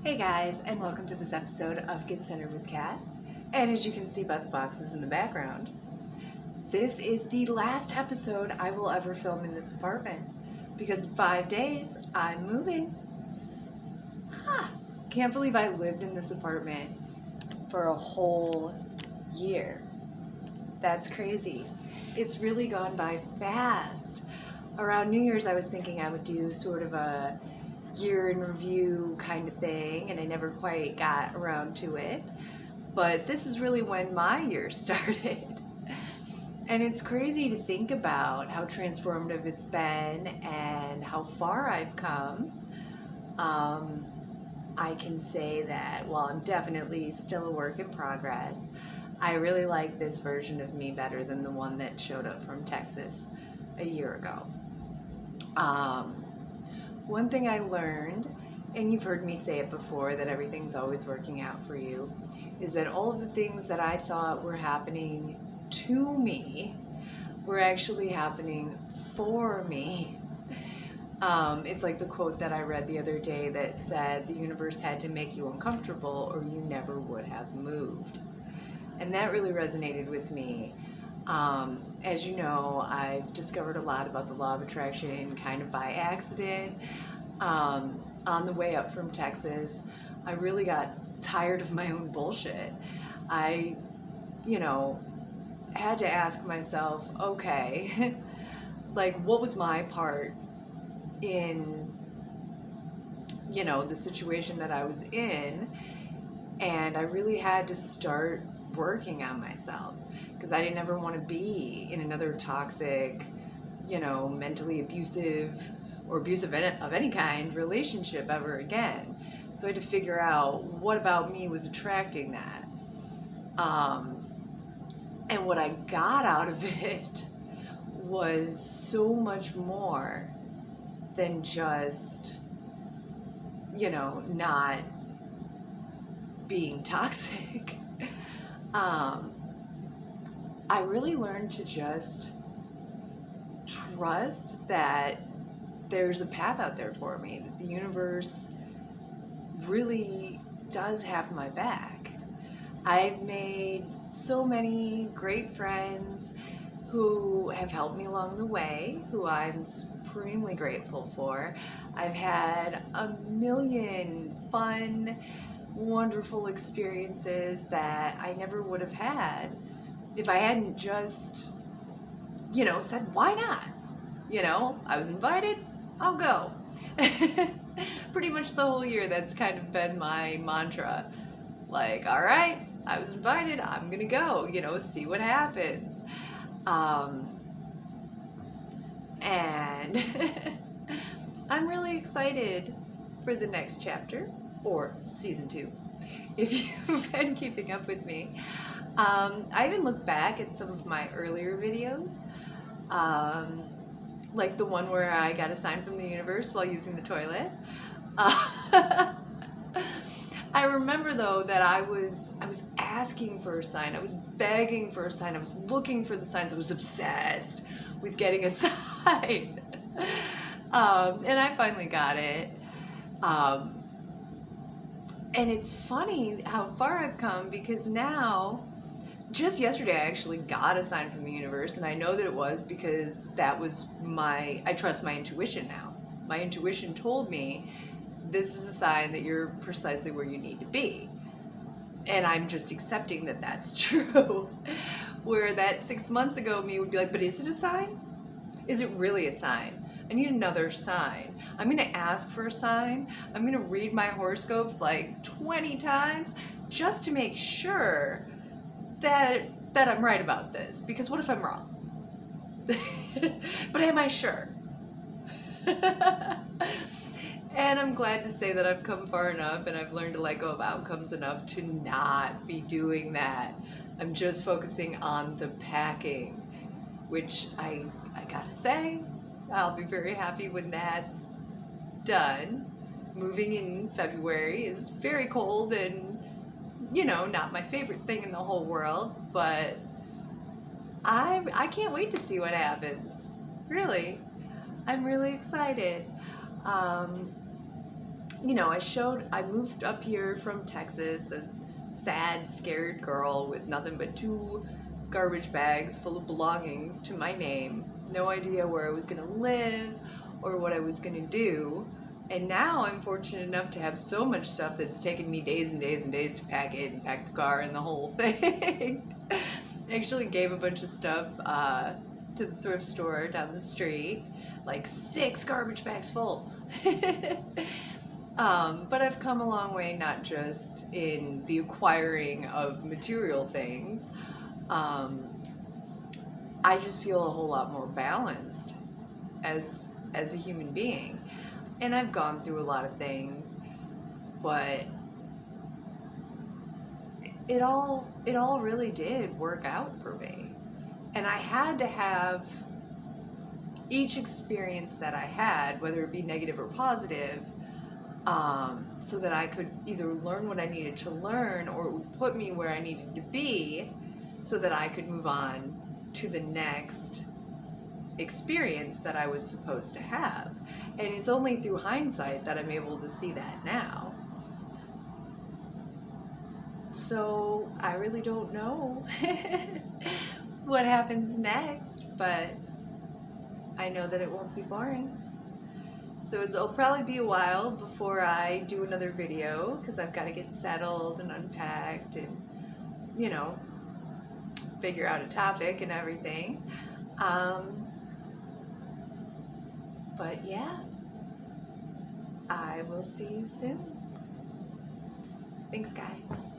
Hey guys, and welcome to this episode of Get Centered with Kat. And as you can see by the boxes in the background, this is the last episode I will ever film in this apartment because in 5 days I'm moving. Can't believe I lived in this apartment for a whole year. That's crazy. It's really gone by fast. Around New Year's I was thinking I would do sort of a year in review kind of thing, and I never quite got around to it. But this is really when my year started. And it's crazy to think about how transformative it's been and how far I've come. I can say that while I'm definitely still a work in progress, I really like this version of me better than the one that showed up from Texas a year ago. One thing I learned, and you've heard me say it before, that everything's always working out for you, is that all of the things that I thought were happening to me were actually happening for me. It's like the quote that I read the other day that said, the universe had to make you uncomfortable or you never would have moved. And that really resonated with me. As you know, I've discovered a lot about the law of attraction kind of by accident. On the way up from Texas, I really got tired of my own bullshit. I, had to ask myself, okay, like what was my part in, the situation that I was in? And I really had to start working on myself because I didn't ever want to be in another toxic, mentally abusive or abusive of any kind relationship ever again. So I had to figure out what about me was attracting that. And what I got out of it was so much more than just, not being toxic. I really learned to just trust that there's a path out there for me, that the universe really does have my back. I've made so many great friends who have helped me along the way, who I'm supremely grateful for. I've had a million fun, wonderful experiences that I never would have had if I hadn't just, said, why not? I was invited, I'll go. Pretty much the whole year, that's kind of been my mantra. Like, all right, I was invited, I'm gonna go, see what happens. And I'm really excited for the next chapter, or season 2, if you've been keeping up with me. I even looked back at some of my earlier videos, like the one where I got a sign from the universe while using the toilet. I remember though that I was asking for a sign, I was begging for a sign, I was looking for the signs, I was obsessed with getting a sign. And I finally got it. And it's funny how far I've come because now, just yesterday I actually got a sign from the universe, and I know that it was because that was I trust my intuition now. My intuition told me this is a sign that you're precisely where you need to be. And I'm just accepting that that's true. Where that 6 months ago me would be like, but is it a sign? Is it really a sign? I need another sign. I'm going to ask for a sign. I'm going to read my horoscopes like 20 times just to make sure that I'm right about this. Because what if I'm wrong? But am I sure? And I'm glad to say that I've come far enough and I've learned to let go of outcomes enough to not be doing that. I'm just focusing on the packing, which I gotta say, I'll be very happy when that's done. Moving in February is very cold and, not my favorite thing in the whole world, but I can't wait to see what happens. Really. I'm really excited. I moved up here from Texas, a sad, scared girl with nothing but 2 garbage bags full of belongings to my name. No idea where I was going to live or what I was going to do. And now I'm fortunate enough to have so much stuff that's taken me days and days and days to pack it and pack the car and the whole thing. I actually gave a bunch of stuff to the thrift store down the street, like 6 garbage bags full. But I've come a long way, not just in the acquiring of material things. I just feel a whole lot more balanced as a human being. And I've gone through a lot of things, but it all really did work out for me. And I had to have each experience that I had, whether it be negative or positive, so that I could either learn what I needed to learn, or it would put me where I needed to be so that I could move on to the next experience that I was supposed to have. And it's only through hindsight that I'm able to see that now. So I really don't know what happens next, but I know that it won't be boring. So it'll probably be a while before I do another video, because I've got to get settled and unpacked and, figure out a topic and everything. But yeah, I will see you soon. Thanks, guys.